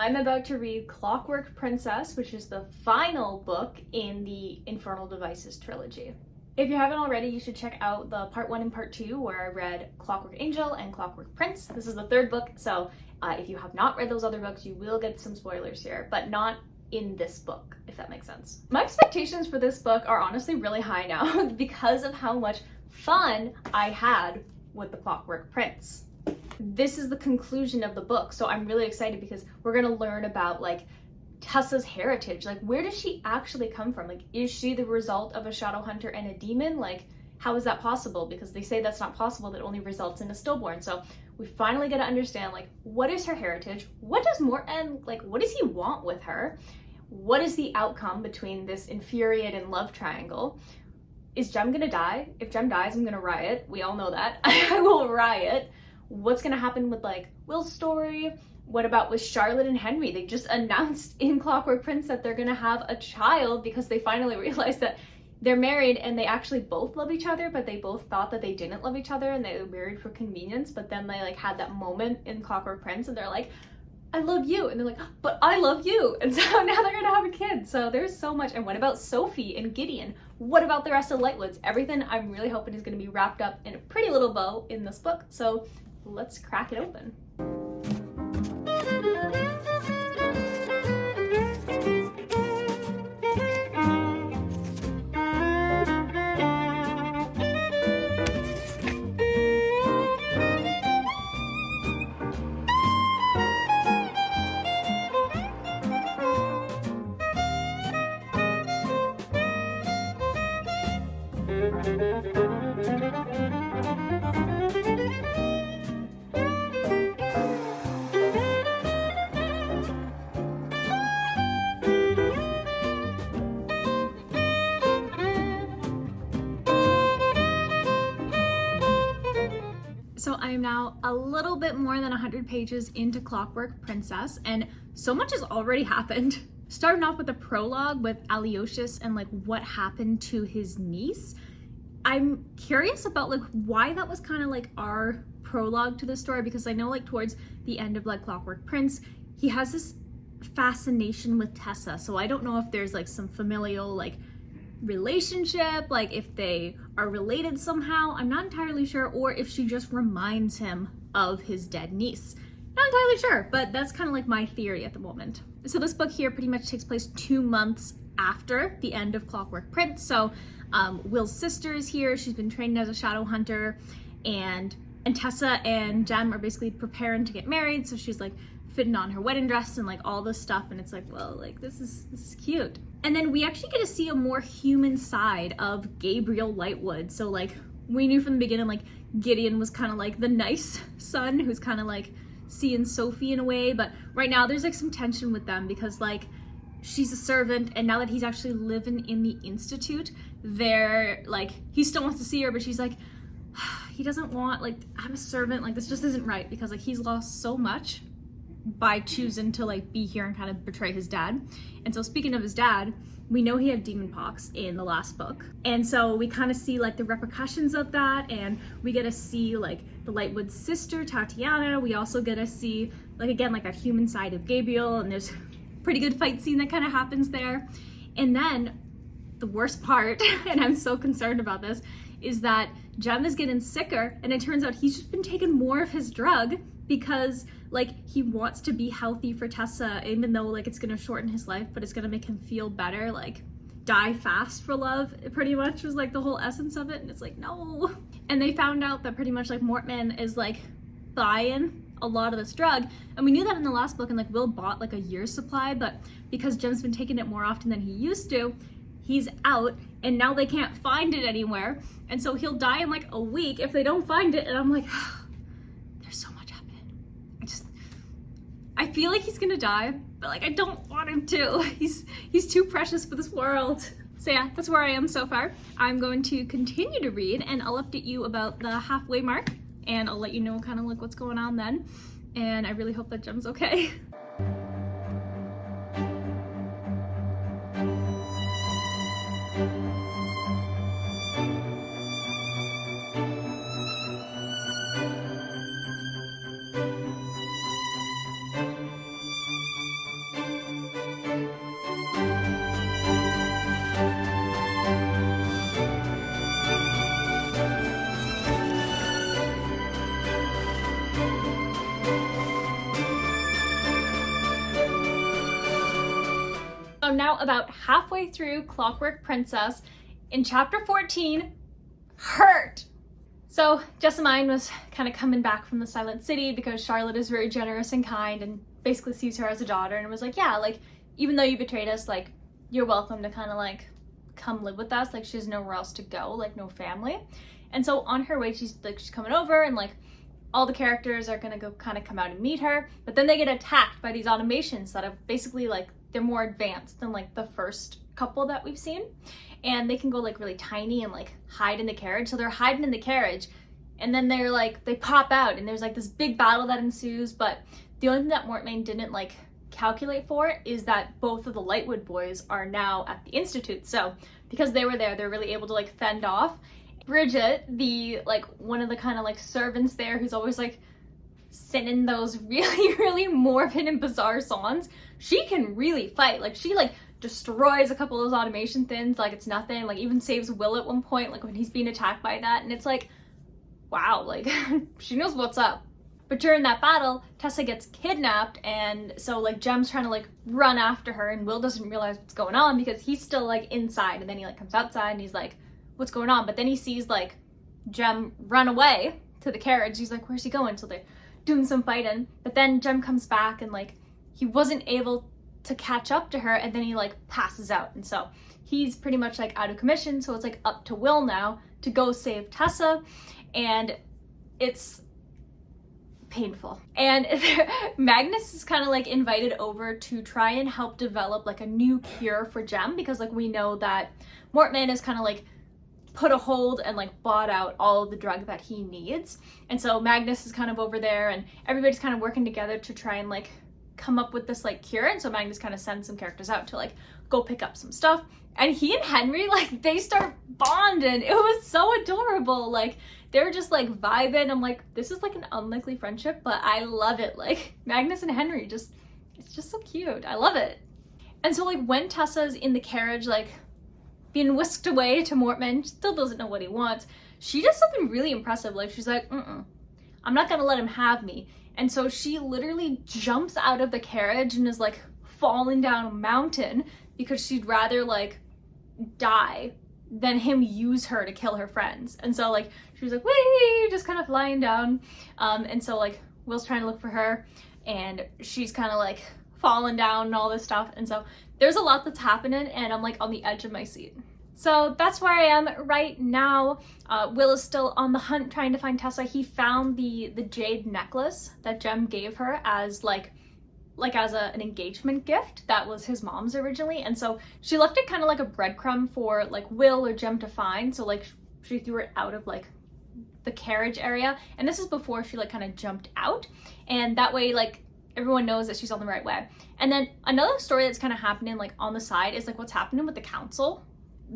I'm about to read Clockwork Princess, which is the final book in the Infernal Devices trilogy. If you haven't already, you should check out the part 1 and part 2 where I read Clockwork Angel and Clockwork Prince. This is the third book, so if you have not read those other books, you will get some spoilers here, but not in this book, if that makes sense. My expectations for this book are honestly really high now because of how much fun I had with the Clockwork Prince. This is the conclusion of the book, so I'm really excited because we're gonna learn about like Tessa's heritage. Like, where does she actually come from? Like, is she the result of a Shadowhunter and a demon? Like, how is that possible? Because they say that's not possible, that only results in a stillborn. So we finally get to understand, like, what is her heritage? What does Mortmain, like, what does he want with her? What is the outcome between this infuriating love triangle? Is Jem gonna die? If Jem dies, I'm gonna riot. We all know that. I will riot. What's gonna happen with like Will's story? What about with Charlotte and Henry? They just announced in Clockwork Prince that they're gonna have a child because they finally realized that they're married and they actually both love each other, but they both thought that they didn't love each other and they were married for convenience. But then they like had that moment in Clockwork Prince and they're like, I love you. And they're like, but I love you. And so now they're gonna have a kid. So there's so much. And what about Sophie and Gideon? What about the rest of Lightwoods? Everything I'm really hoping is gonna be wrapped up in a pretty little bow in this book. So let's crack it open. So I am now a little bit more than 100 pages into Clockwork Princess, and so much has already happened. Starting off with a prologue with Alyosius and like what happened to his niece. I'm curious about like why that was kind of like our prologue to the story, because I know like towards the end of like Clockwork Prince, he has this fascination with Tessa. So I don't know if there's like some familial like relationship, like if they are related somehow, I'm not entirely sure, or if she just reminds him of his dead niece. Not entirely sure, but that's kind of like my theory at the moment. So this book here pretty much takes place 2 months after the end of Clockwork Prince. So Will's sister is here, she's been trained as a Shadowhunter, and Tessa and Jem are basically preparing to get married, so she's like fitting on her wedding dress and like all this stuff, and it's like, well, like this is cute. And then we actually get to see a more human side of Gabriel Lightwood. So like we knew from the beginning like Gideon was kind of like the nice son who's kind of like seeing Sophie in a way, but right now there's like some tension with them because like she's a servant, and now that he's actually living in the Institute, they're like, he still wants to see her, but she's like, he doesn't want, like, I'm a servant, like this just isn't right, because like he's lost so much by choosing to like be here and kind of betray his dad. And so speaking of his dad, we know he had demon pox in the last book, and so we kind of see like the repercussions of that, and we get to see like the Lightwood sister Tatiana. We also get to see like again like that human side of Gabriel, and there's pretty good fight scene that kind of happens there. And then the worst part, and I'm so concerned about this, is that Jem is getting sicker, and it turns out he's just been taking more of his drug because like he wants to be healthy for Tessa, even though like it's gonna shorten his life, but it's gonna make him feel better. Like die fast for love, it pretty much was like the whole essence of it, and it's like no. And they found out that pretty much like Mortmain is like buying a lot of this drug, and we knew that in the last book, and like Will bought like a year's supply, but because Jem's been taking it more often than he used to, he's out, and now they can't find it anywhere, and so he'll die in like a week if they don't find it. And I'm like, there's so much happening. I feel like he's gonna die, but like I don't want him to. He's too precious for this world. So yeah, that's where I am so far. I'm going to continue to read, and I'll update you about the halfway mark, and I'll let you know kind of like what's going on then. And I really hope that Jem's okay. I'm now about halfway through Clockwork Princess in chapter 14, Hurt. So Jessamine was kind of coming back from the Silent City because Charlotte is very generous and kind and basically sees her as a daughter and was like, yeah, like, even though you betrayed us, like, you're welcome to kind of like come live with us. Like, she has nowhere else to go, like no family. And so on her way, she's coming over and like all the characters are gonna go kind of come out and meet her, but then they get attacked by these automations that are basically like, they're more advanced than like the first couple that we've seen. And they can go like really tiny and like hide in the carriage. So they're hiding in the carriage and then they're like, they pop out and there's like this big battle that ensues. But the only thing that Mortmain didn't like calculate for is that both of the Lightwood boys are now at the Institute. So because they were there, they're really able to like fend off. Bridget, the like one of the kind of like servants there who's always like singing those really, really morbid and bizarre songs, she can really fight. Like she like destroys a couple of those automation things like it's nothing, like even saves Will at one point, like when he's being attacked by that, and it's like, wow, like she knows what's up. But during that battle, Tessa gets kidnapped, and so like Jem's trying to like run after her, and Will doesn't realize what's going on because he's still like inside, and then he like comes outside and he's like, what's going on? But then he sees like Jem run away to the carriage. He's like, where's he going? So they're doing some fighting, but then Jem comes back and like he wasn't able to catch up to her, and then he like passes out, and so he's pretty much like out of commission. So it's like up to Will now to go save Tessa, and it's painful. And Magnus is kind of like invited over to try and help develop like a new cure for Jem, because like we know that Mortmain is kind of like put a hold and like bought out all of the drug that he needs. And so Magnus is kind of over there and everybody's kind of working together to try and like come up with this like cure. And so Magnus kind of sends some characters out to like go pick up some stuff, and he and Henry like they start bonding. It was so adorable. Like they were just like vibing. I'm like, this is like an unlikely friendship, but I love it. Like Magnus and Henry just, it's just so cute. I love it. And so like when Tessa's in the carriage like being whisked away to Mortmain, still doesn't know what he wants, she does something really impressive. Like she's like, I'm not gonna let him have me. And so she literally jumps out of the carriage and is like falling down a mountain because she'd rather like die than him use her to kill her friends. And so like she was like, wee, just kind of flying down. And so like Will's trying to look for her and she's kind of like falling down and all this stuff. And so there's a lot that's happening and I'm like on the edge of my seat. So that's where I am right now. Will is still on the hunt trying to find Tessa. He found the jade necklace that Jem gave her as an engagement gift that was his mom's originally. And so she left it kind of like a breadcrumb for like Will or Jem to find. So like she threw it out of like the carriage area. And this is before she like kind of jumped out. And that way like everyone knows that she's on the right way. And then another story that's kind of happening like on the side is like what's happening with the council.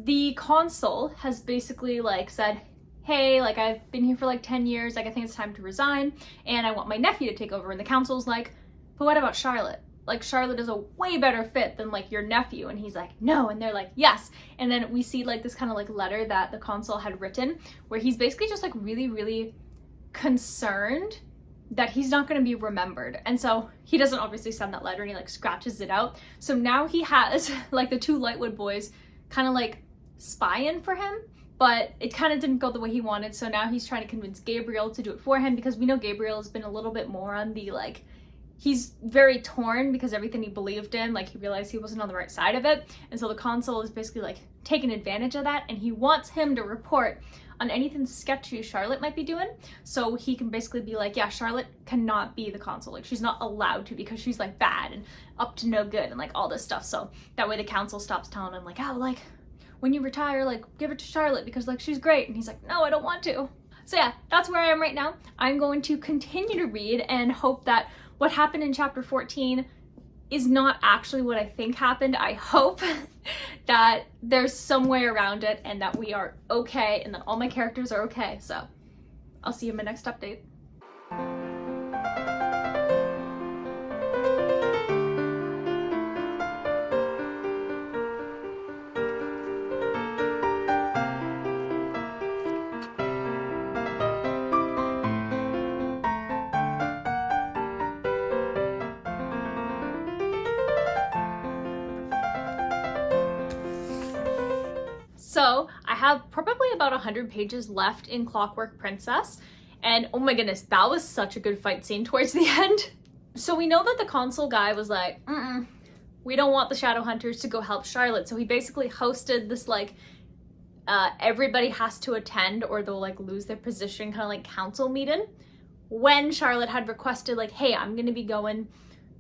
The consul has basically like said, hey, like I've been here for like 10 years, like I think it's time to resign and I want my nephew to take over. And the council's like, but what about Charlotte? Like Charlotte is a way better fit than like your nephew. And he's like, no. And they're like, yes. And then we see like this kind of like letter that the consul had written where he's basically just like really, really concerned that he's not going to be remembered. And so he doesn't obviously send that letter and he like scratches it out. So now he has like the two Lightwood boys kind of like spying for him, but it kind of didn't go the way he wanted. So now he's trying to convince Gabriel to do it for him, because we know Gabriel has been a little bit more on the like, he's very torn because everything he believed in, like he realized he wasn't on the right side of it. And so the consul is basically like taking advantage of that, and he wants him to report on anything sketchy Charlotte might be doing, so he can basically be like, yeah, Charlotte cannot be the consul, like she's not allowed to because she's like bad and up to no good and like all this stuff. So that way the council stops telling him like, oh, like when you retire, like give it to Charlotte because like she's great. And he's like, no, I don't want to. So yeah, that's where I am right now. I'm going to continue to read and hope that what happened in chapter 14 is not actually what I think happened. I hope that there's some way around it and that we are okay and that all my characters are okay. So I'll see you in my next update. So I have probably about 100 pages left in Clockwork Princess, and oh my goodness, that was such a good fight scene towards the end. So we know that the consul guy was like, we don't want the Shadowhunters to go help Charlotte, so he basically hosted this like everybody has to attend or they'll like lose their position kind of like council meeting, when Charlotte had requested like, hey, I'm gonna be going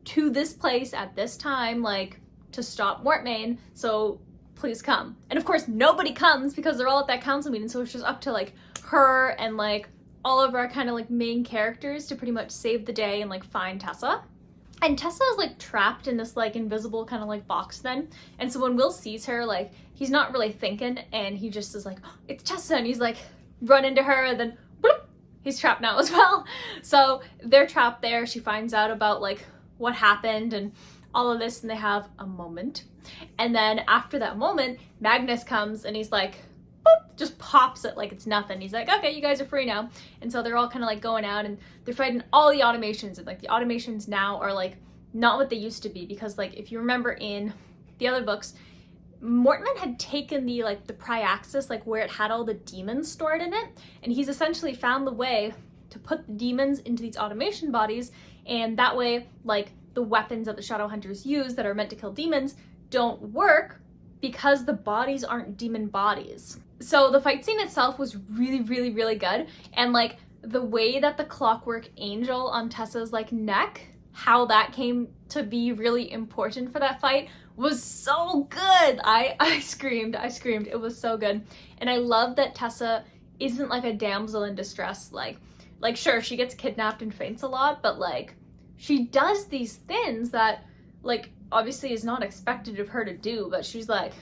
to this place at this time, like to stop Mortmain, so please come. And of course nobody comes because they're all at that council meeting, so it's just up to like her and like all of our kind of like main characters to pretty much save the day and like find Tessa. And Tessa is like trapped in this like invisible kind of like box then. And so when Will sees her, like he's not really thinking and he just is like, oh, it's Tessa, and he's like run into her and then bloop, he's trapped now as well. So they're trapped there. She finds out about like what happened and all of this, and they have a moment. And then after that moment, Magnus comes and he's like, boop, just pops it like it's nothing. He's like, okay, you guys are free now. And so they're all kind of like going out and they're fighting all the automations, and like the automations now are like not what they used to be, because like if you remember in the other books, Mortmain had taken the like the Pryaxis, like where it had all the demons stored in it, and he's essentially found the way to put the demons into these automation bodies, and that way like the weapons that the Shadowhunters use that are meant to kill demons don't work because the bodies aren't demon bodies. So the fight scene itself was really, really, really good. And like the way that the clockwork angel on Tessa's like neck, how that came to be really important for that fight was so good. I screamed. It was so good. And I love that Tessa isn't like a damsel in distress. Like sure, she gets kidnapped and faints a lot, but like she does these things that like obviously is not expected of her to do, but she's like,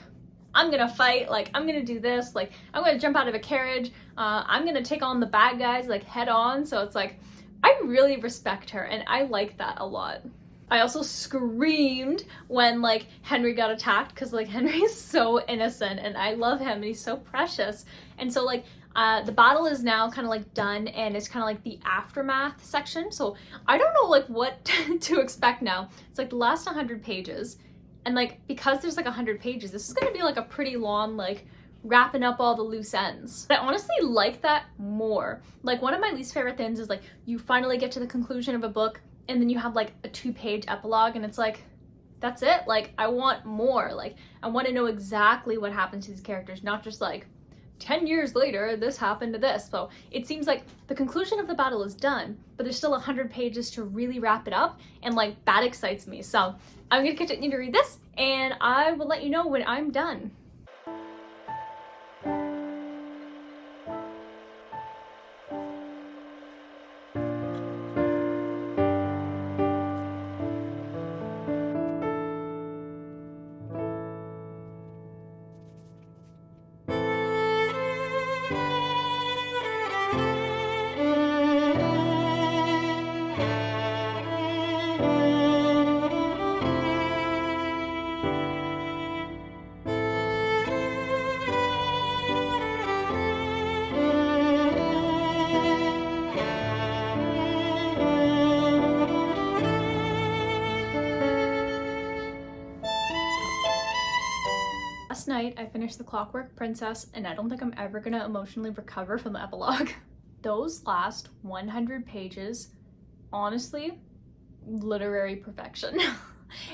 I'm gonna fight, like I'm gonna do this, like I'm gonna jump out of a carriage, I'm gonna take on the bad guys like head on. So it's like, I really respect her and I like that a lot. I also screamed when like Henry got attacked, because like Henry's so innocent and I love him and he's so precious. And so like the battle is now kind of like done, and it's kind of like the aftermath section. So I don't know like what to expect now. It's like the last 100 pages, and like because there's like 100 pages, this is gonna be like a pretty long like wrapping up all the loose ends. But I honestly like that more. Like one of my least favorite things is like you finally get to the conclusion of a book and then you have like a 2-page epilogue and it's like, that's it. Like I want more. Like I want to know exactly what happened to these characters, not just like 10 years later, this happened to this. So it seems like the conclusion of the battle is done, but there's still 100 pages to really wrap it up, and like that excites me. So I'm gonna continue to read this and I will let you know when I'm done. Last night I finished The Clockwork Princess and I don't think I'm ever gonna emotionally recover from the epilogue. Those last 100 pages, honestly, literary perfection.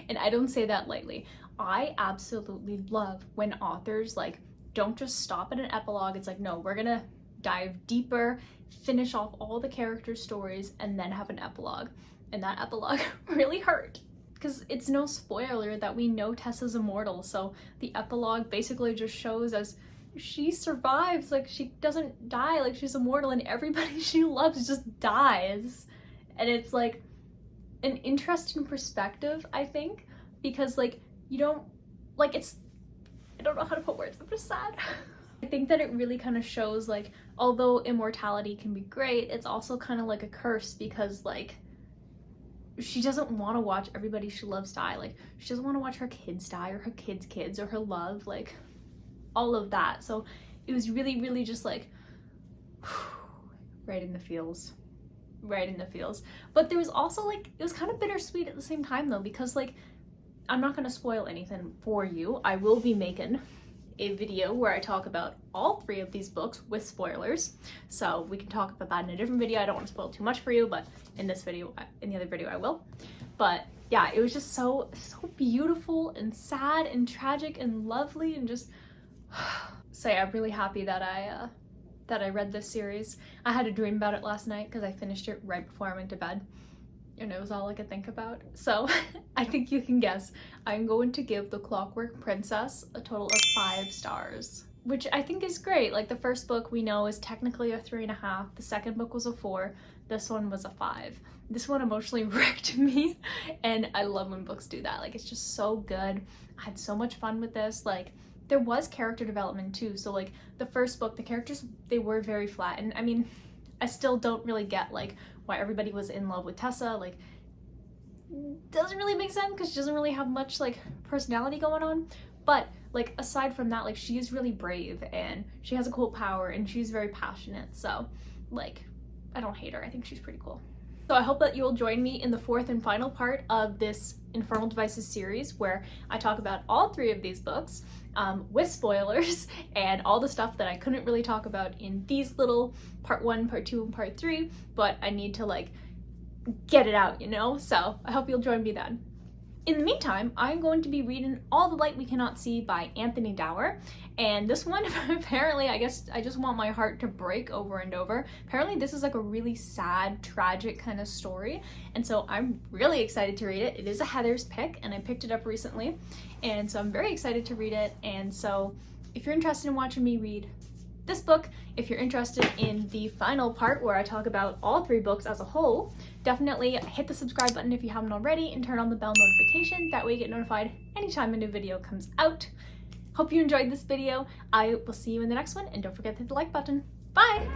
And I don't say that lightly. I absolutely love when authors like don't just stop at an epilogue. It's like, no, we're gonna dive deeper, finish off all the characters' stories, and then have an epilogue. And that epilogue really hurt, because it's no spoiler that we know Tessa's immortal, so the epilogue basically just shows as she survives, like she doesn't die, like she's immortal, and everybody she loves just dies. And it's like an interesting perspective, I think, because like you don't, like it's, I don't know how to put words, I'm just sad. I think that it really kind of shows like, although immortality can be great, it's also kind of like a curse, because like she doesn't want to watch everybody she loves die. Like she doesn't want to watch her kids die, or her kids' kids, or her love, like all of that. So it was really, really just like right in the feels. But there was also like, it was kind of bittersweet at the same time though, because like I'm not going to spoil anything for you. I will be making a video where I talk about all 3 of these books with spoilers. So we can talk about that in a different video. I don't want to spoil too much for you, but in this video, in the other video I will. But yeah, it was just so beautiful and sad and tragic and lovely and just so yeah, I'm really happy that I read this series. I had a dream about it last night because I finished it right before I went to bed. And it was all I could think about. So I think you can guess. I'm going to give The Clockwork Princess a total of 5 stars, which I think is great. Like, the first book we know is technically a 3.5. The second book was a 4. This one was a 5. This one emotionally wrecked me, and I love when books do that. Like, it's just so good. I had so much fun with this. Like, there was character development too. So like the first book, the characters, they were very flat. And I mean, I still don't really get like why everybody was in love with Tessa. Like, doesn't really make sense because she doesn't really have much like personality going on. But like, aside from that, like, she is really brave and she has a cool power and she's very passionate. So like, I don't hate her. I think she's pretty cool. So I hope that you'll join me in the 4th and final part of this Infernal Devices series, where I talk about all 3 of these books with spoilers and all the stuff that I couldn't really talk about in these little part 1, part 2, and part 3, but I need to like get it out, you know? So I hope you'll join me then. In the meantime, I'm going to be reading All the Light We Cannot See by Anthony Dower. And this one, apparently, I guess I just want my heart to break over and over. Apparently this is like a really sad, tragic kind of story. And so I'm really excited to read it. It is a Heather's pick and I picked it up recently. And so I'm very excited to read it. And so if you're interested in watching me read this book, if you're interested in the final part where I talk about all 3 books as a whole, definitely hit the subscribe button if you haven't already and turn on the bell notification. That way you get notified anytime a new video comes out. Hope you enjoyed this video. I will see you in the next one, and don't forget to hit the like button. Bye!